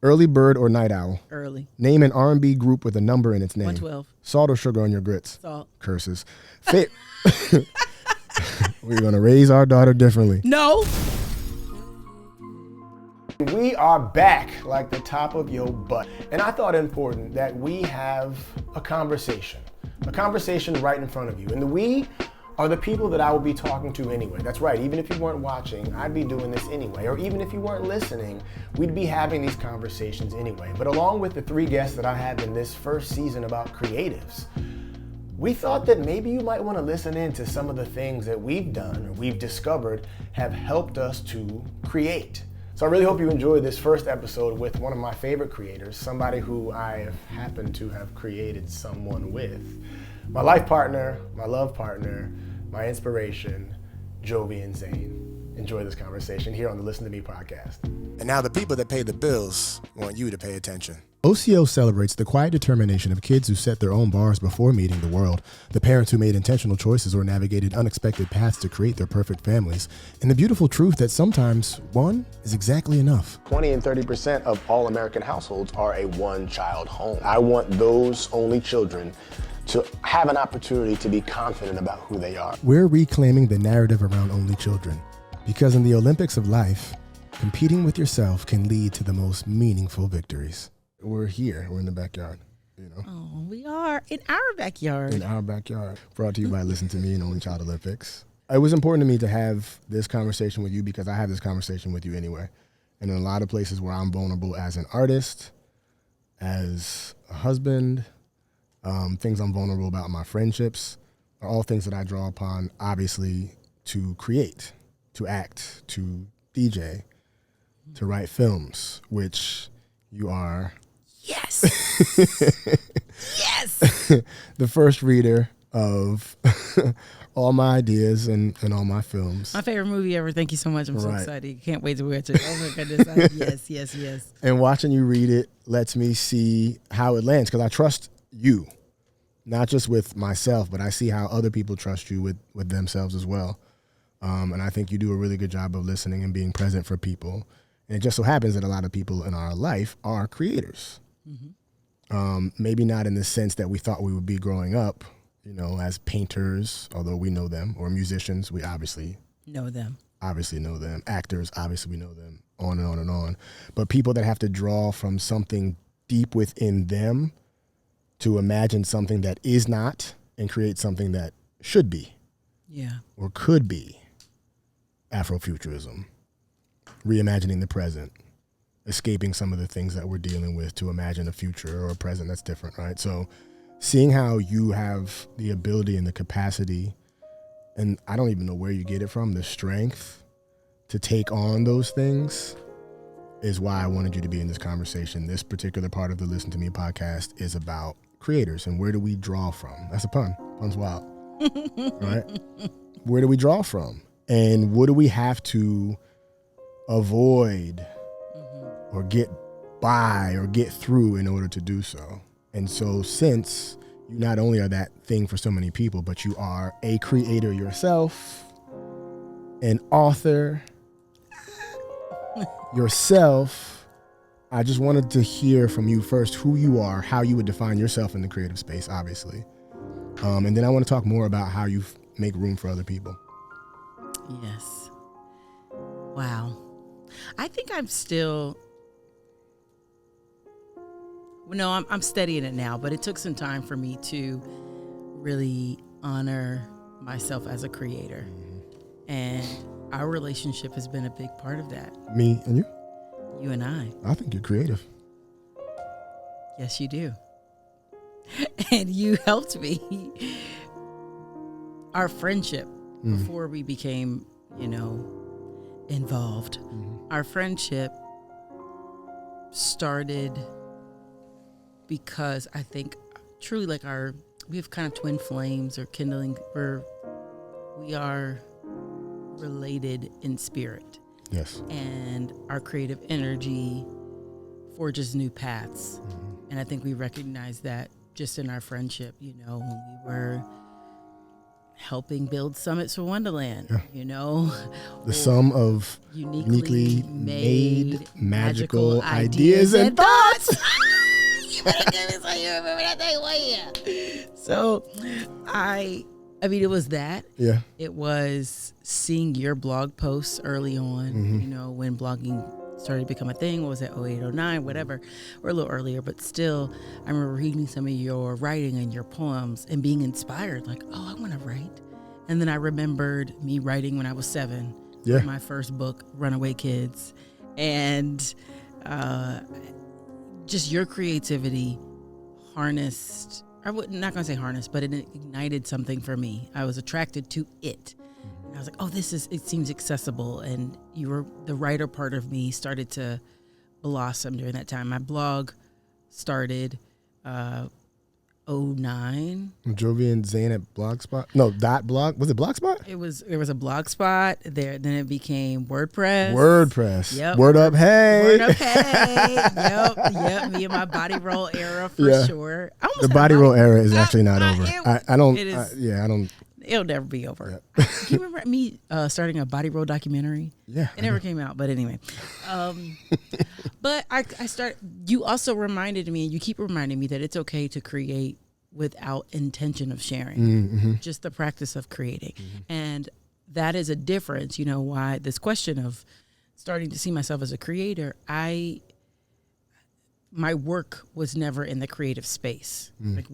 Early bird or night owl? Early. Name an R&B group with a number in its name. 112. Salt or sugar on your grits? Salt. Curses. We're going to raise our daughter differently. No. We are back like the top of your butt. And I thought it important that we have a conversation right in front of you. And the we are the people that I will be talking to anyway. That's right, even if you weren't watching, I'd be doing this anyway. Or even if you weren't listening, we'd be having these conversations anyway. But along with the 3 guests that I have in this first season about creatives, we thought that maybe you might want to listen in to some of the things that we've done or we've discovered have helped us to create. So I really hope you enjoyed this first episode with one of my favorite creators, somebody who I have happened to have created someone with. My life partner, my love partner, my inspiration, Jovian Zayne. Enjoy this conversation here on the Listen to Me podcast. And now the people that pay the bills want you to pay attention. OCO celebrates the quiet determination of kids who set their own bars before meeting the world, the parents who made intentional choices or navigated unexpected paths to create their perfect families, and the beautiful truth that sometimes one is exactly enough. 20 and 30% of all American households are a one-child home. I want those only children to have an opportunity to be confident about who they are. We're reclaiming the narrative around only children, because in the Olympics of life, competing with yourself can lead to the most meaningful victories. We're here. We're in the backyard. You know. Oh, we are in our backyard. In our backyard. Brought to you by Listen to Me and Only Child Olympics. It was important to me to have this conversation with you because I have this conversation with you anyway. And in a lot of places where I'm vulnerable as an artist, as a husband, things I'm vulnerable about in my friendships are all things that I draw upon, obviously, to create, to act, to DJ, to write films, which you are... Yes. Yes. the first reader of all my ideas and all my films. My favorite movie ever. Thank you so much. I'm so excited. Can't wait to watch it. Oh my goodness. Yes. And watching you read it lets me see how it lands because I trust you, not just with myself, but I see how other people trust you with themselves as well. And I think you do a really good job of listening and being present for people. And it just so happens that a lot of people in our life are creators. Mm-hmm. Maybe not in the sense that we thought we would be growing up, you know, as painters, although we know them, or musicians, we obviously know them. Actors, obviously we know them, on and on and on. But people that have to draw from something deep within them to imagine something that is not and create something that should be. Yeah. Or could be. Afrofuturism. Reimagining the present, escaping some of the things that we're dealing with to imagine a future or a present that's different, right? So seeing how you have the ability and the capacity, and I don't even know where you get it from, the strength to take on those things is why I wanted you to be in this conversation. This particular part of the Listen to Me podcast is about creators and where do we draw from? That's a pun. Pun's wild, right? Where do we draw from? And what do we have to avoid or get by or get through in order to do so? And so since you not only are that thing for so many people, but you are a creator yourself, an author yourself, I just wanted to hear from you first who you are, how you would define yourself in the creative space, obviously. And then I want to talk more about how you make room for other people. Yes. Wow. I think I'm still, no, I'm steadying it now, but it took some time for me to really honor myself as a creator. And our relationship has been a big part of that. Me and you? You and I. I think you're creative. Yes, you do. And you helped me. Our friendship, before we became, involved, our friendship started because I think truly we have kind of twin flames or kindling, we are related in spirit. Yes. And our creative energy forges new paths. And I think we recognize that just in our friendship, when we were helping build summits for Wonderland, The sum of uniquely made magical ideas and thoughts. You better give me so you remember that thing 1 year. So I mean, it was that. Yeah. It was seeing your blog posts early on, when blogging started to become a thing. What was it, 08, 09, whatever, or a little earlier, but still, I remember reading some of your writing and your poems and being inspired, like, oh, I want to write. And then I remembered me writing when I was 7, my first book, Runaway Kids, and just your creativity harnessed, not going to say harnessed, but it ignited something for me. I was attracted to it. And I was like, oh, it seems accessible. And the writer part of me started to blossom during that time. My blog started 09. Jovian Zayne at Blogspot. No, .blog. Was it Blogspot? There was a Blogspot there. Then it became WordPress. Yep. Word up, hey. Yep. Me and my body roll era for sure. The body roll era is actually not over. I don't. It'll never be over. Do you remember me starting a body roll documentary? Yeah. It never came out, but anyway. But I you also reminded me, and you keep reminding me that it's okay to create without intention of sharing, just the practice of creating. And that is a difference, why this question of starting to see myself as a creator, my work was never in the creative space. Like,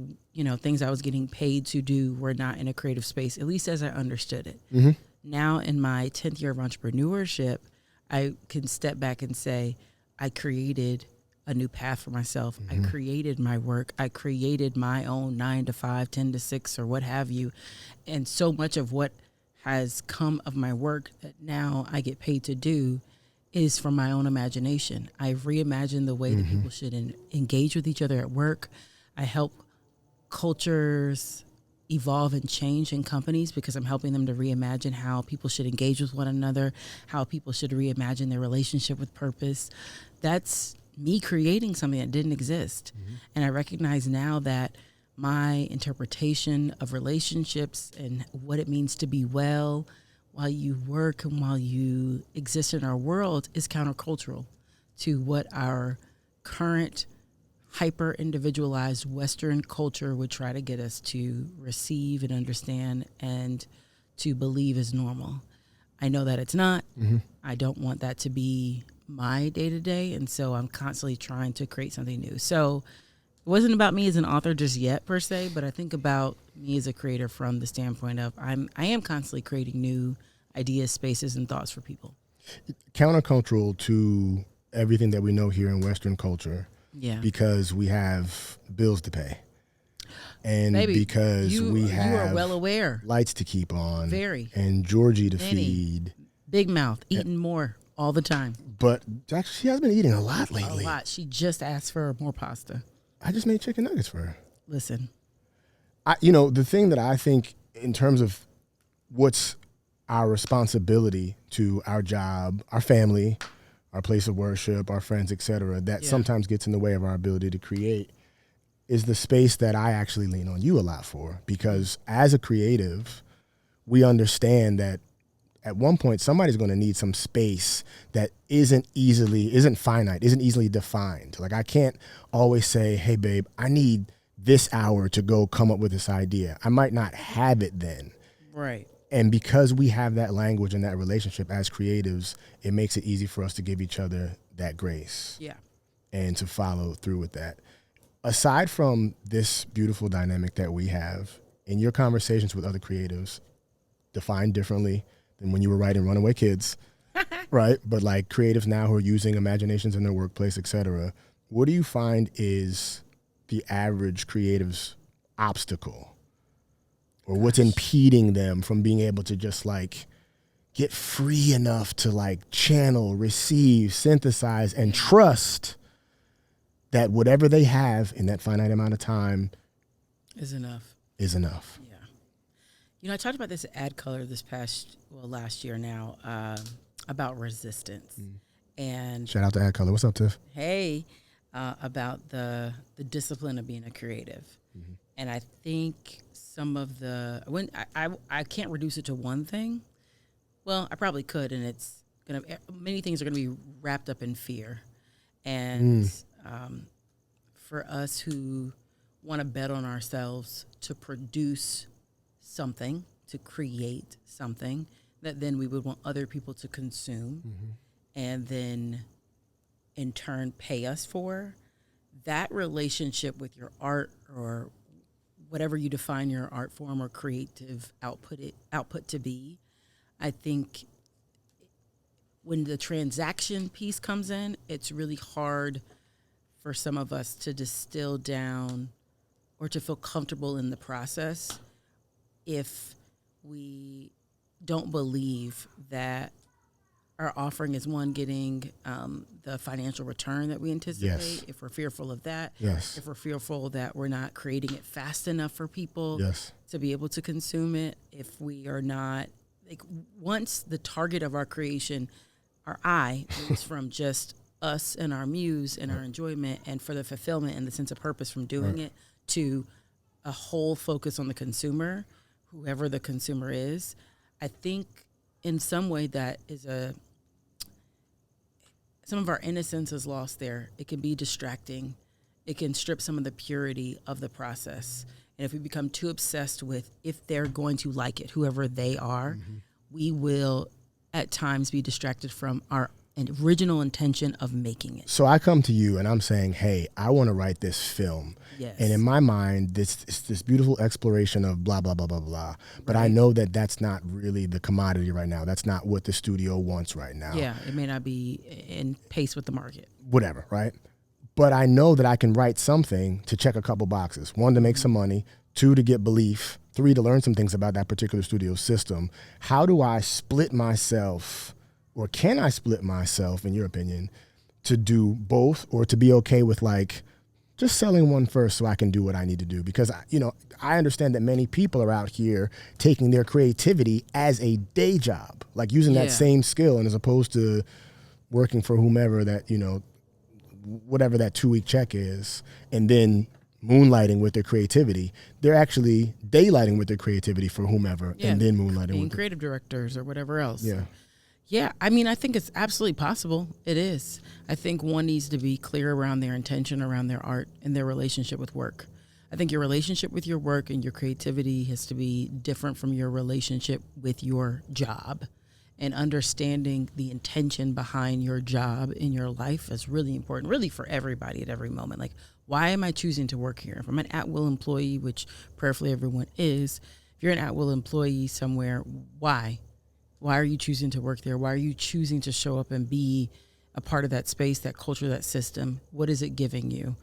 things I was getting paid to do were not in a creative space, at least as I understood it. Now in my 10th year of entrepreneurship, I can step back and say, I created a new path for myself. I created my work. I created my own 9 to 5, 10 to 6, or what have you. And so much of what has come of my work that now I get paid to do is from my own imagination. I've reimagined the way that people should engage with each other at work. I help cultures evolve and change in companies because I'm helping them to reimagine how people should engage with one another, how people should reimagine their relationship with purpose. That's me creating something that didn't exist. And I recognize now that my interpretation of relationships and what it means to be well while you work and while you exist in our world is countercultural to what our current hyper-individualized Western culture would try to get us to receive and understand and to believe is normal. I know that it's not. I don't want that to be my day-to-day, and so I'm constantly trying to create something new. So it wasn't about me as an author just yet, per se, but I think about me as a creator from the standpoint of I am constantly creating new ideas, spaces, and thoughts for people. Countercultural to everything that we know here in Western culture. Yeah. Because we have bills to pay. And because we have you are well aware. Lights to keep on. Very. And Georgie to feed. Big mouth, eating more all the time. But actually, she has been eating a lot lately. A lot. She just asked for more pasta. I just made chicken nuggets for her. Listen. The thing that I think in terms of what's our responsibility to our job, our family, our place of worship, our friends, et cetera, that sometimes gets in the way of our ability to create is the space that I actually lean on you a lot for. Because as a creative, we understand that at one point somebody's going to need some space that isn't finite, isn't easily defined. Like I can't always say, hey, babe, I need this hour to go come up with this idea. I might not have it then. Right. And because we have that language and that relationship as creatives, it makes it easy for us to give each other that grace. Yeah. And to follow through with that. Aside from this beautiful dynamic that we have, in your conversations with other creatives, defined differently than when you were writing Runaway Kids, right? But like creatives now who are using imaginations in their workplace, et cetera, what do you find is the average creative's obstacle? Or what's impeding them from being able to just like get free enough to like channel, receive, synthesize, and trust that whatever they have in that finite amount of time is enough. Yeah. I talked about this at AdColor last year now, about resistance. And shout out to AdColor. What's up, Tiff? Hey, about the discipline of being a creative. And I think some of I can't reduce it to one thing. Well, I probably could, and many things are gonna be wrapped up in fear. And for us who want to bet on ourselves to produce something, to create something that then we would want other people to consume, and then in turn pay us for, that relationship with your art or whatever you define your art form or creative output to be, I think when the transaction piece comes in, it's really hard for some of us to distill down or to feel comfortable in the process if we don't believe that our offering is one, getting the financial return that we anticipate. Yes. If we're fearful of that. Yes. If we're fearful that we're not creating it fast enough for people Yes. to be able to consume it. If we are not, once the target of our creation, our eye moves from just us and our muse and our enjoyment and for the fulfillment and the sense of purpose from doing it to a whole focus on the consumer, whoever the consumer is, I think in some way that is some of our innocence is lost there. It can be distracting. It can strip some of the purity of the process. And if we become too obsessed with if they're going to like it, whoever they are, we will at times be distracted from our original intention of making it. So I come to you and I'm saying, hey, I want to write this film. Yes. And in my mind, it's this beautiful exploration of blah, blah, blah, blah, blah. But I know that that's not really the commodity right now. That's not what the studio wants right now. Yeah, it may not be in pace with the market. Whatever, right? But I know that I can write something to check a couple boxes. One, to make some money. Two, to get belief. Three, to learn some things about that particular studio system. How do I split myself, or can I split myself, in your opinion, to do both, or to be okay with just selling one first so I can do what I need to do? Because, I understand that many people are out here taking their creativity as a day job, using that same skill, and as opposed to working for whomever that, whatever that 2-week check is, and then moonlighting with their creativity. They're actually daylighting with their creativity for whomever, and then moonlighting being with creative directors or whatever else. Yeah. Yeah, I mean, I think it's absolutely possible. It is. I think one needs to be clear around their intention, around their art, and their relationship with work. I think your relationship with your work and your creativity has to be different from your relationship with your job. And understanding the intention behind your job in your life is really important, really for everybody at every moment. Why am I choosing to work here? If I'm an at-will employee, which prayerfully everyone is, if you're an at-will employee somewhere, why? Why are you choosing to work there? Why are you choosing to show up and be a part of that space, that culture, that system? What is it giving you?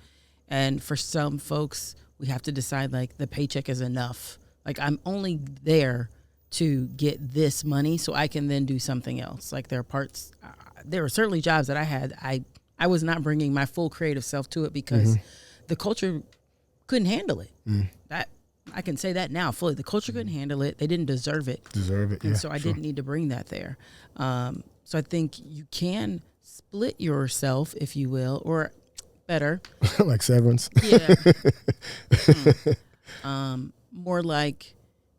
And for some folks, we have to decide the paycheck is enough. I'm only there to get this money so I can then do something else. There were certainly jobs that I had. I was not bringing my full creative self to it because the culture couldn't handle it. That I can say that now fully. The culture couldn't handle it. They didn't deserve it. And so I didn't need to bring that there. So I think you can split yourself, if you will, or better. Like Severance. Yeah. More like,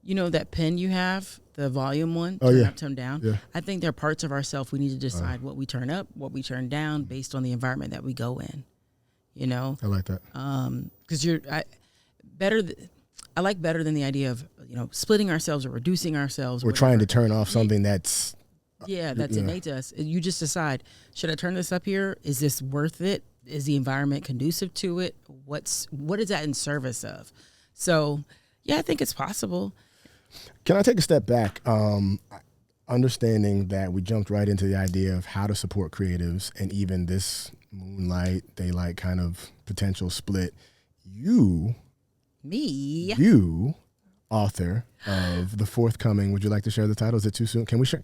that pen you have, the volume one, turn up, turn down. Yeah. I think there are parts of ourselves we need to decide what we turn up, what we turn down based on the environment that we go in. I like that. Because I like better than the idea of, splitting ourselves or reducing ourselves. We're trying to turn off something that's... that's innate to us. You just decide, should I turn this up here? Is this worth it? Is the environment conducive to it? What is that in service of? So, yeah, I think it's possible. Can I take a step back? Understanding that we jumped right into the idea of how to support creatives and even this moonlight, daylight kind of potential split. You, author of the forthcoming, would you like to share the title? Is it too soon? Can we share?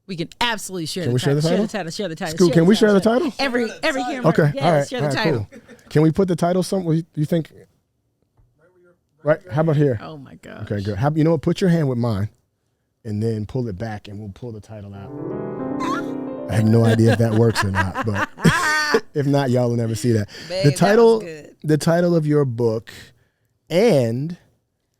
We can absolutely share Can the we title. share the Share the title. Scoot, can we share the title? Every camera. Okay, Yes, all right. share the title. Cool. Can we put the title somewhere? You think? Right? How about here? Oh my gosh. Okay, good. You know what? Put your hand with mine, and then pull it back, and we'll pull the title out. I have no idea if that works or not, but if not, y'all will never see that. Babe, The title of your book and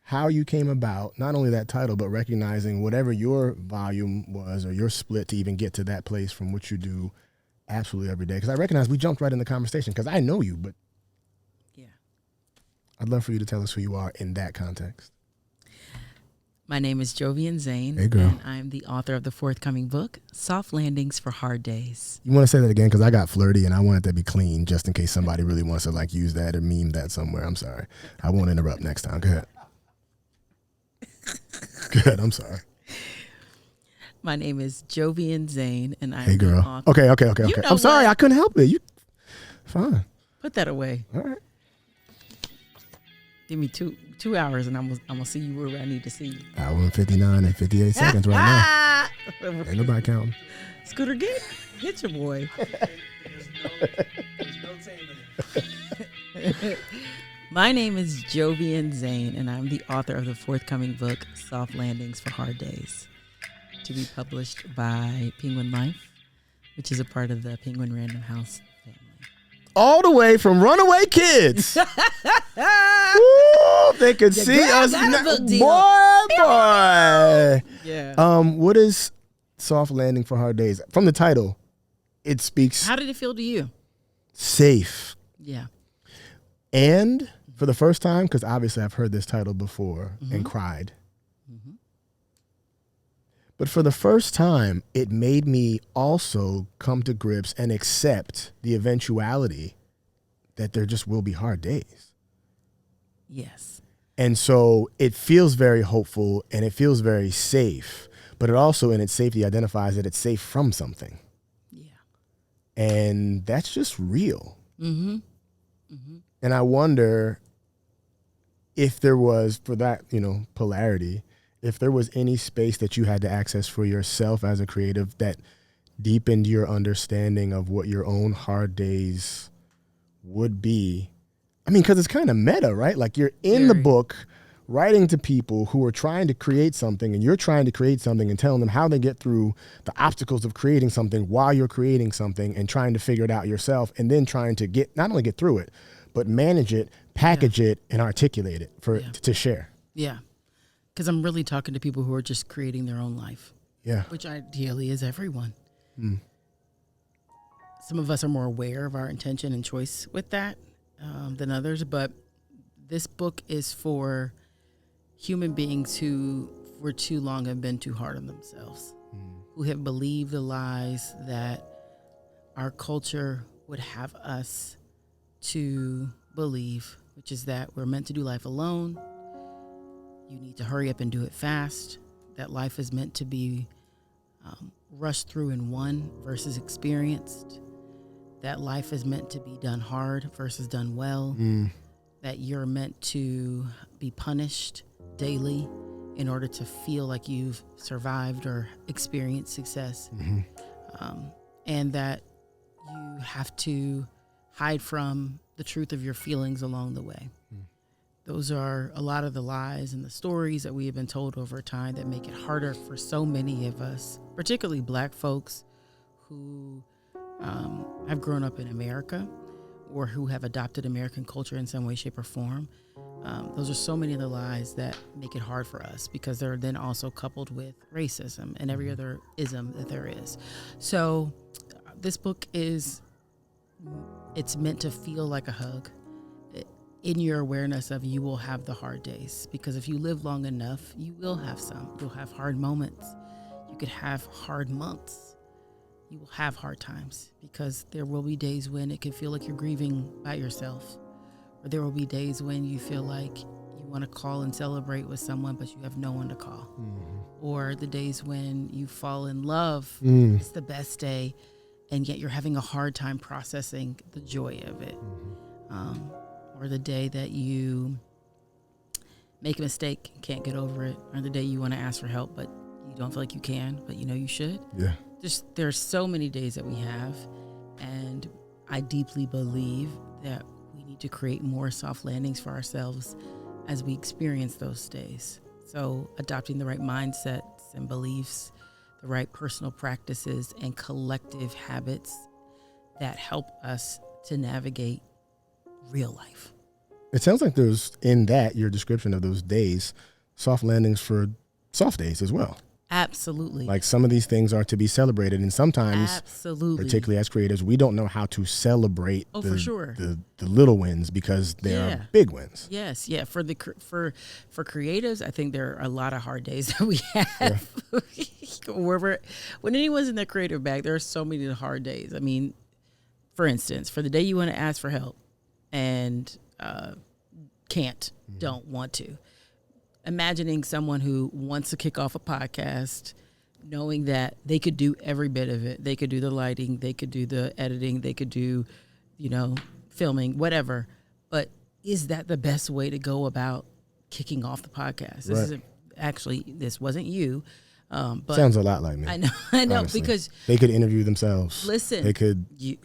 how you came about, not only that title, but recognizing whatever your volume was or your split to even get to that place from which you do absolutely every day. Because I recognize we jumped right in the conversation because I know you, but Yeah. I'd love for you to tell us who you are in that context. My name is Jovian Zayne, Hey, girl. and I'm the author of the forthcoming book, Soft Landings for Hard Days. You want to say that again? Because I got flirty and I want it to be clean just in case somebody really wants to like use that or meme that somewhere. I'm sorry. I won't interrupt next time. Go ahead. Good. I'm sorry. My name is Jovian Zayne, and I'm Hey, the girl. author. Okay. You know I'm sorry. what? I couldn't help it. You fine. Put that away. All right. Give me two hours, and I'm gonna see you where I need to see you. Hour and 59 and 58 seconds right now. Ain't nobody counting. Scooter, hit your boy. There's no taming it. My name is Jovian Zayne, and I'm the author of the forthcoming book, Soft Landings for Hard Days, to be published by Penguin Life, which is a part of the Penguin Random House family. All the way from Runaway Kids. Woo, they could see us now. Boy. Yeah. What is Soft Landing for Hard Days? From the title, it speaks How did it feel to you? safe. Yeah. And for the first time, because obviously I've heard this title before and cried. But for the first time, it made me also come to grips and accept the eventuality that there just will be hard days. Yes. And so it feels very hopeful and it feels very safe, but it also in its safety identifies that it's safe from something. Yeah. And that's just real. Mm-hmm. And I wonder if there was, for that, polarity, if there was any space that you had to access for yourself as a creative that deepened your understanding of what your own hard days would be. I mean, because it's kind of meta, right? Like you're in the book writing to people who are trying to create something and you're trying to create something and telling them how they get through the obstacles of creating something while you're creating something and trying to figure it out yourself and then trying to not only get through it, but manage it, package it, and articulate it to share. Yeah. Because I'm really talking to people who are just creating their own life. Yeah. Which ideally is everyone. Some of us are more aware of our intention and choice with that than others, but this book is for human beings who for too long have been too hard on themselves, who have believed the lies that our culture would have us to believe, which is that we're meant to do life alone. You need to hurry up and do it fast. That life is meant to be rushed through in one versus experienced. That life is meant to be done hard versus done well. That you're meant to be punished daily in order to feel like you've survived or experienced success. And that you have to hide from the truth of your feelings along the way. Those are a lot of the lies and the stories that we have been told over time that make it harder for so many of us, particularly Black folks who have grown up in America or who have adopted American culture in some way, shape, or form. Those are so many of the lies that make it hard for us because they're then also coupled with racism and every other ism that there is. So this book it's meant to feel like a hug. In your awareness of you will have the hard days, because if you live long enough, you will have some. You'll have hard moments. You could have hard months. You will have hard times because there will be days when it can feel like you're grieving by yourself, or there will be days when you feel like you want to call and celebrate with someone, but you have no one to call, or the days when you fall in love. It's the best day, and yet you're having a hard time processing the joy of it. Or the day that you make a mistake and can't get over it, or the day you want to ask for help, but you don't feel like you can, but you know you should. Yeah. There's so many days that we have, and I deeply believe that we need to create more soft landings for ourselves as we experience those days. So adopting the right mindsets and beliefs, the right personal practices and collective habits that help us to navigate real life. It sounds like there's, in that, your description of those days, soft landings for soft days as well. Absolutely. Like some of these things are to be celebrated, and sometimes, absolutely, particularly as creatives, we don't know how to celebrate for sure. the little wins because they are big wins. Yes, yeah. For creatives, I think there are a lot of hard days that we have. Yeah. When anyone's in the creative bag, there are so many hard days. I mean, for instance, for the day you want to ask for help and don't want to. Imagining someone who wants to kick off a podcast, knowing that they could do every bit of it. They could do the lighting, they could do the editing, they could do, filming, whatever. But is that the best way to go about kicking off the podcast? This wasn't you. But sounds a lot like me. I know, honestly. Because they could interview themselves. Listen, they could. Yeah.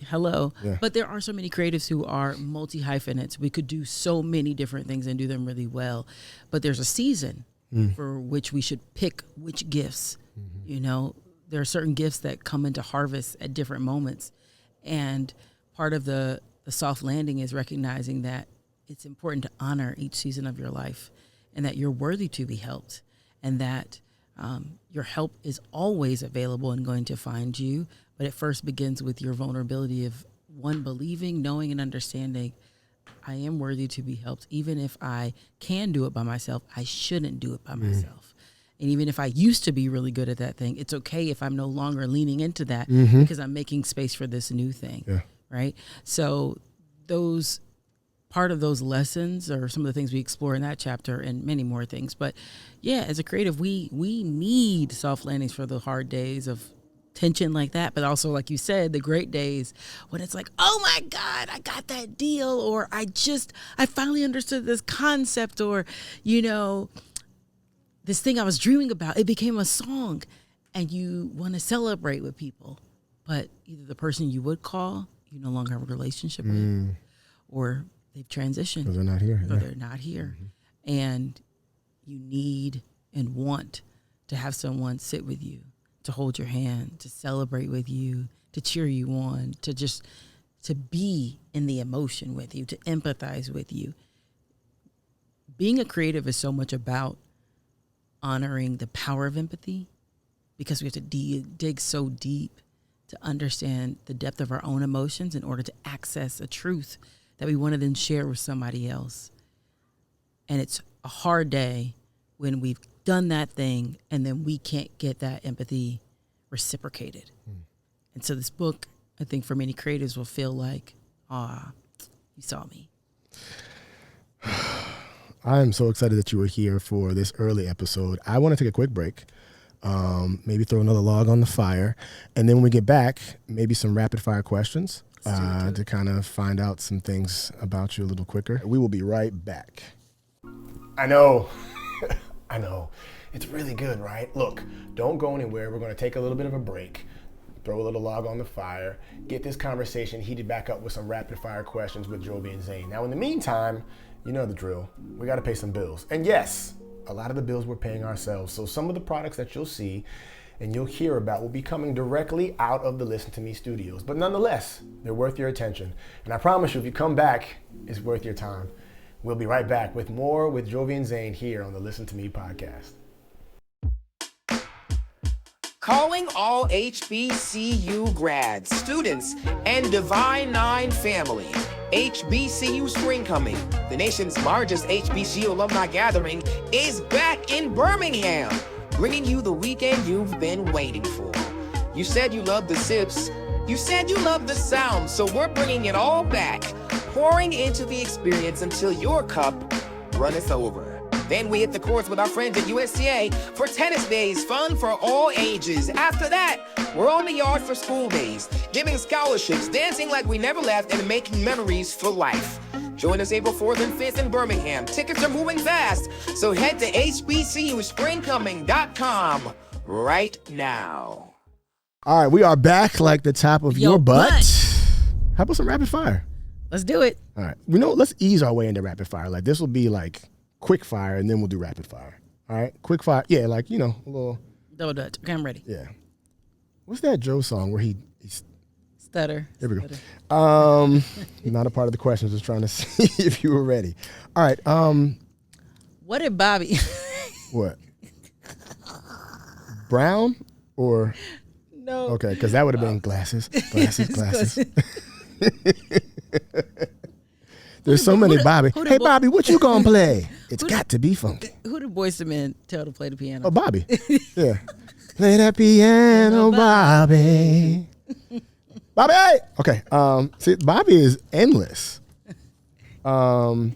But there are so many creatives who are multi-hyphenates. We could do so many different things and do them really well. But there's a season for which we should pick which gifts. Mm-hmm. There are certain gifts that come into harvest at different moments, and part of the soft landing is recognizing that it's important to honor each season of your life, and that you're worthy to be helped, and that your help is always available and going to find you, but it first begins with your vulnerability of believing, knowing, and understanding I am worthy to be helped. Even if I can do it by myself, I shouldn't do it by myself. And even if I used to be really good at that thing, it's okay if I'm no longer leaning into that because I'm making space for this new thing, right? So part of those lessons are some of the things we explore in that chapter and many more things. But yeah, as a creative, we need soft landings for the hard days of tension like that. But also, like you said, the great days when it's like, oh my God, I got that deal, or I finally understood this concept, or, this thing I was dreaming about, it became a song, and you want to celebrate with people. But either the person you would call, you no longer have a relationship with, or they've transitioned. Or they're not here. Or they're not here. Mm-hmm. And you need and want to have someone sit with you, to hold your hand, to celebrate with you, to cheer you on, to be in the emotion with you, to empathize with you. Being a creative is so much about honoring the power of empathy, because we have to dig so deep to understand the depth of our own emotions in order to access a truth that we want to then share with somebody else. And it's a hard day when we've done that thing and then we can't get that empathy reciprocated. And so this book, I think for many creatives, will feel like, you saw me. I am so excited that you were here for this early episode. I want to take a quick break, maybe throw another log on the fire, and then when we get back, maybe some rapid fire questions. To kind of find out some things about you a little quicker. We will be right back. I know. It's really good, right? Look, don't go anywhere. We're going to take a little bit of a break, throw a little log on the fire, get this conversation heated back up with some rapid fire questions with Jovian Zayne. Now, in the meantime, you know the drill. We got to pay some bills. And yes, a lot of the bills we're paying ourselves. So some of the products that you'll see and you'll hear about will be coming directly out of the Listen to Me studios. But nonetheless, they're worth your attention. And I promise you, if you come back, it's worth your time. We'll be right back with more with Jovian Zayne here on the Listen to Me podcast. Calling all HBCU grads, students, and Divine Nine family. HBCU Spring Coming, the nation's largest HBCU alumni gathering, is back in Birmingham, bringing you the weekend you've been waiting for. You said you loved the sips. You said you loved the sound, so we're bringing it all back, pouring into the experience until your cup runneth over. Then we hit the courts with our friends at USTA for tennis days, fun for all ages. After that, we're on the yard for school days, giving scholarships, dancing like we never left, and making memories for life. Join us April 4th and 5th in Birmingham. Tickets are moving fast, so head to hbcuspringcoming.com right now. All right, we are back like the top of your butt. How about some rapid fire? Let's do it. All right. Let's ease our way into rapid fire. Like, this will be like quick fire, and then we'll do rapid fire. All right? Quick fire. Yeah, like, a little. Double Dutch. Okay, I'm ready. Yeah. What's that Joe song where he Stutter. Here we Stutter. go. Not a part of the question. Just trying to see if you were ready. All right. What did Bobby? What? Brown or? No. Okay, because that would have been glasses. There's so many Bobby. Hey, Bobby, what you gonna play? It's got to be funky. Who did Boyz II Men tell to play the piano? Oh, Bobby. Yeah. Play that piano, Bobby. Bobby. Okay. See, Bobby is endless. I wonder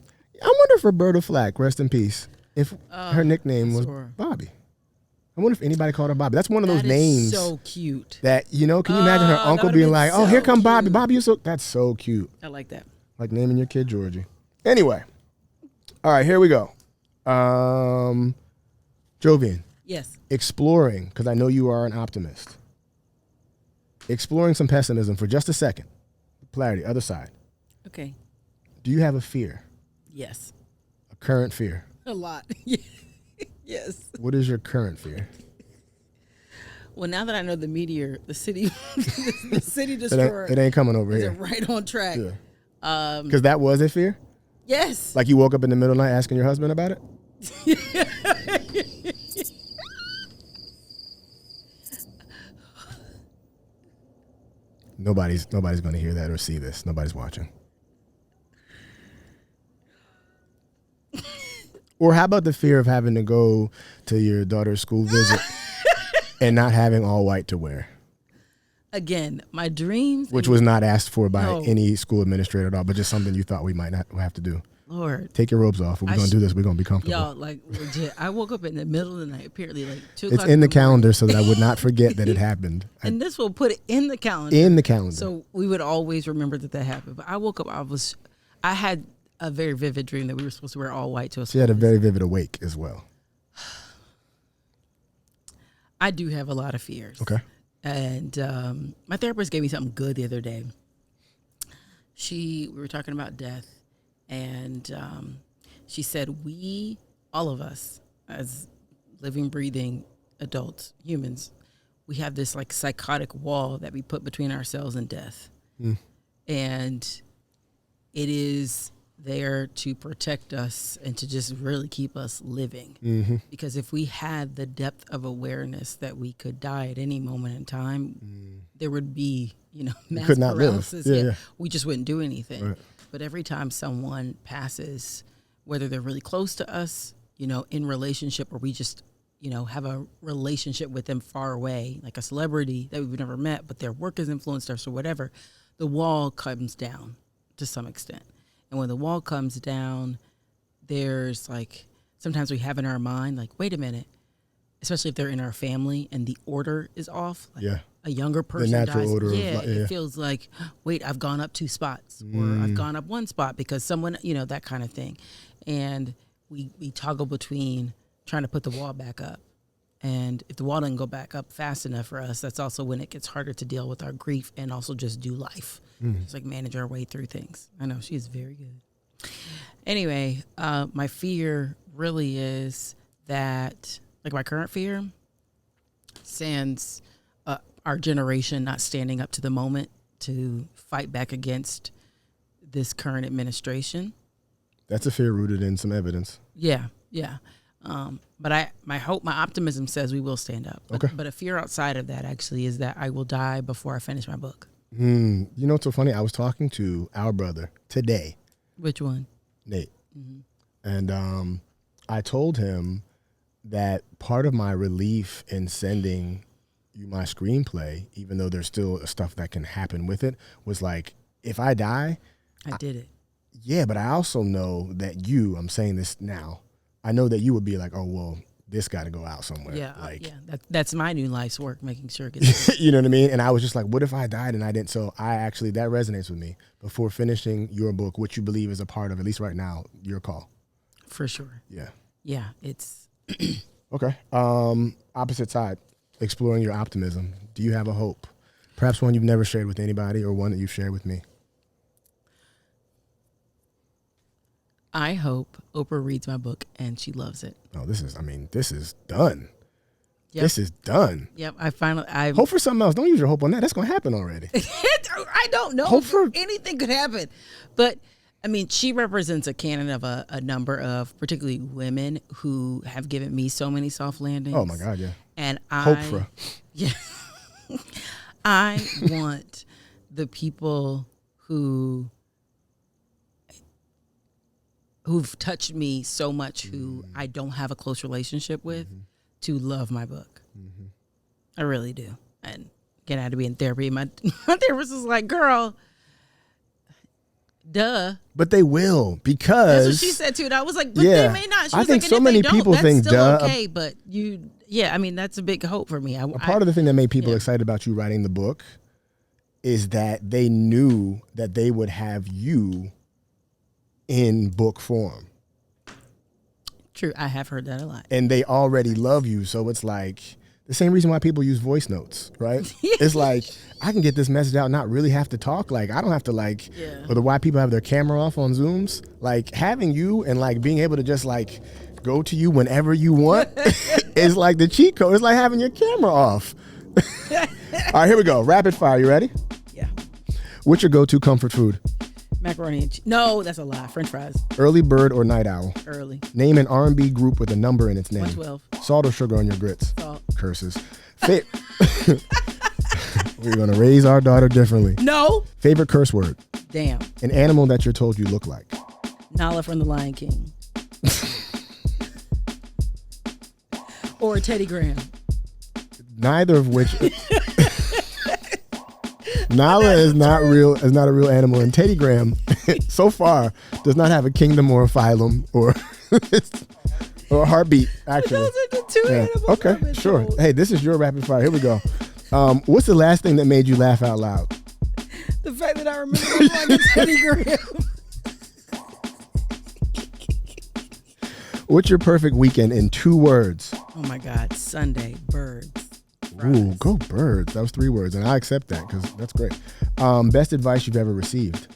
if Roberta Flack, rest in peace, if her nickname was Bobby. I wonder if anybody called her Bobby. That's one of those names. So cute. That, can you imagine her uncle being like, "Oh, here come Bobby. Bobby, that's so cute." I like that. Like naming your kid Georgie. Anyway. All right, here we go. Jovian. Yes. Exploring, because I know you are an optimist. Exploring some pessimism for just a second. Polarity, other side. Okay. Do you have a fear? Yes. A current fear? A lot. Yes. What is your current fear? Well, now that I know the meteor, the city destroyer, it ain't coming over is here. right on track. Yeah. Because that was a fear? Yes. Like you woke up in the middle of the night asking your husband about it? Nobody's going to hear that or see this. Nobody's watching. Or how about the fear of having to go to your daughter's school visit and not having all white to wear? Again, my dreams. Which was not asked for by any school administrator at all, but just something you thought we might not have to do. Lord. Take your robes off. If we're going to do this, we're going to be comfortable. Y'all, like, legit. I woke up in the middle of the night, apparently, like 2 It's o'clock. in the calendar so that I would not forget that it happened. And this will put it in the calendar. In the calendar. So we would always remember that happened. But I woke up, I had a very vivid dream that we were supposed to wear all white to a school. She had a very vivid awake as well. I do have a lot of fears. Okay. And my therapist gave me something good the other day. We were talking about death, and she said, all of us, as living, breathing adults, humans, we have this like psychotic wall that we put between ourselves and death. And it is there to protect us and to just really keep us living. Because if we had the depth of awareness that we could die at any moment in time, there would be, mass could not paralysis. live. Yeah. We just wouldn't do anything. Right. But every time someone passes, whether they're really close to us, in relationship, or we just, have a relationship with them far away, like a celebrity that we've never met, but their work has influenced us or whatever, the wall comes down to some extent. And when the wall comes down, there's like, sometimes we have in our mind, like, wait a minute, especially if they're in our family and the order is off. Like a younger person the natural dies. order Yeah, of life. it feels like, wait, I've gone up 2 spots or I've gone up 1 spot because someone, that kind of thing. And we toggle between trying to put the wall back up. And if the wall doesn't go back up fast enough for us, that's also when it gets harder to deal with our grief and also just do life. It's like manage our way through things. I know, she's very good. Anyway, my fear really is that, like my current fear, sans our generation not standing up to the moment to fight back against this current administration. That's a fear rooted in some evidence. Yeah. But my optimism says we will stand up. Okay. But a fear outside of that actually is that I will die before I finish my book. You know what's so funny? I was talking to our brother today. Which one? Nate. And I told him that part of my relief in sending you my screenplay, even though there's still stuff that can happen with it, was like, if I die, I did it. Yeah, but I also know that I'm saying this now, I know that you would be like, oh, well, this got to go out somewhere. Yeah, like, that's my new life's work, making sure it gets you know what I mean? And I was just like, what if I died and I didn't? So that resonates with me. Before finishing your book, what you believe is a part of, at least right now, your call. For sure. Yeah. Yeah, it's... Okay. Opposite side, exploring your optimism. Do you have a hope? Perhaps one you've never shared with anybody or one that you've shared with me. I hope Oprah reads my book and she loves it. Oh, this is done. Yep. This is done. Yep. I Hope for something else. Don't use your hope on that. That's going to happen already. I don't know. Hope for anything could happen. But I mean, she represents a canon of a number of particularly women who have given me so many soft landings. Oh my God, yeah. And Hope for. Yeah. I want the people who've touched me so much who I don't have a close relationship with to love my book. I really do. And again, I had to be in therapy. My therapist was like, girl, duh. But they will, because that's what she said too. And I was like, but they may not. She was think like, so and if many they don't, people that's think still duh. okay, but I mean, that's a big hope for me. A part of the thing that made people excited about you writing the book is that they knew that they would have you in book form. True, I have heard that a lot. And they already love you, so it's like the same reason why people use voice notes, right? It's like, I can get this message out, not really have to talk. Like, I don't have to or the why people have their camera off on Zooms. Like, having you and like being able to just like go to you whenever you want is like the cheat code. It's like having your camera off. All right, here we go. Rapid fire. You ready? Yeah. What's your go-to comfort food? Macaroni and cheese. No, that's a lie. French fries. Early bird or night owl? Early. Name an R&B group with a number in its name. 112. Salt or sugar on your grits? Salt. Curses. We're going to raise our daughter differently. No. Favorite curse word? Damn. An animal that you're told you look like? Nala from The Lion King. Or Teddy Graham. Neither of which... Nala is not real. Is not a real animal, and Teddy Graham, so far, does not have a kingdom or a phylum or a heartbeat. Actually, those are the two animals. Okay, sure. Hey, this is your rapid fire. Here we go. What's the last thing that made you laugh out loud? The fact that I remember like Teddy Graham. What's your perfect weekend in 2 words? Oh my God, Sunday, birds. Ooh, go birds. That was 3 words, and I accept that because that's great. Best advice you've ever received?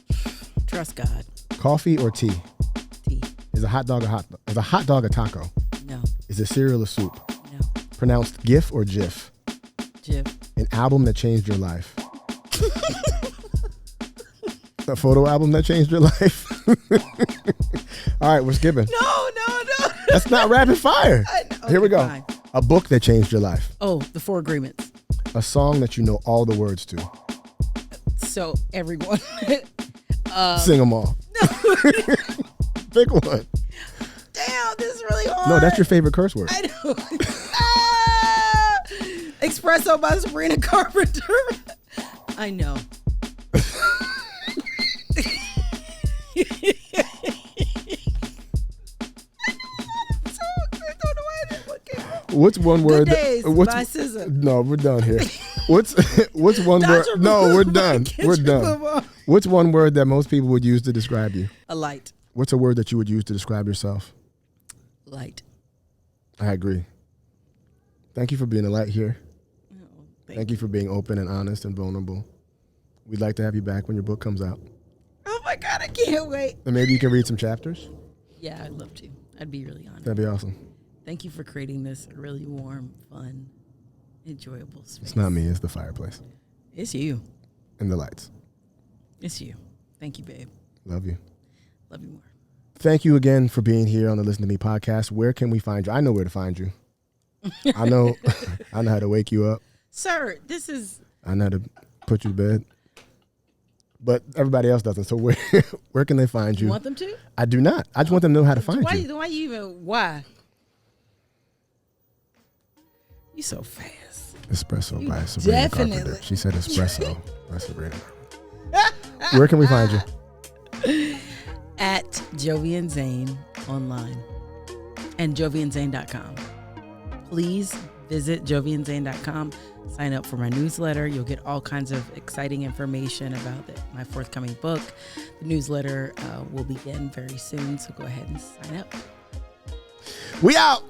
Trust God. Coffee or tea? Tea. Is a hot dog a taco? No. Is a cereal a soup? No. Pronounced GIF or GIF? Jif. An album that changed your life? A photo album that changed your life? All right, we're skipping. No. That's not rapid fire. I know. Here we go. Fine. A book that changed your life. Oh, The 4 Agreements. A song that you know all the words to. So everyone. Sing them all. No. Pick one. Damn, this is really hard. No, that's your favorite curse word. I know. Espresso by Sabrina Carpenter. I know. What's one word? Good Days by SZA. No, we're done here. What's one word? No, we're done. We're done. What's one word that most people would use to describe you? A light. What's a word that you would use to describe yourself? Light. I agree. Thank you for being a light here. Oh, Thank you for being open and honest and vulnerable. We'd like to have you back when your book comes out. Oh my God, I can't wait. And maybe you can read some chapters. Yeah, I'd love to. I'd be really honored. That'd be awesome. Thank you for creating this really warm, fun, enjoyable space. It's not me, it's the fireplace. It's you. And the lights. It's you. Thank you, babe. Love you. Love you more. Thank you again for being here on the Listen to Me podcast. Where can we find you? I know where to find you. I know how to wake you up. Sir, this is... I know how to put you to bed. But everybody else doesn't. So where can they find you? You want them to? I do not. I just want them to know how to find you. Why you even... Why? You so fast. Espresso by Sabrina definitely. Carpenter. She said espresso by Sabrina. Where can we find you? At Jovian Zayne online and jovianzayne.com. Please visit jovianzayne.com. Sign up for my newsletter. You'll get all kinds of exciting information about my forthcoming book. The newsletter will begin very soon, so go ahead and sign up. We out.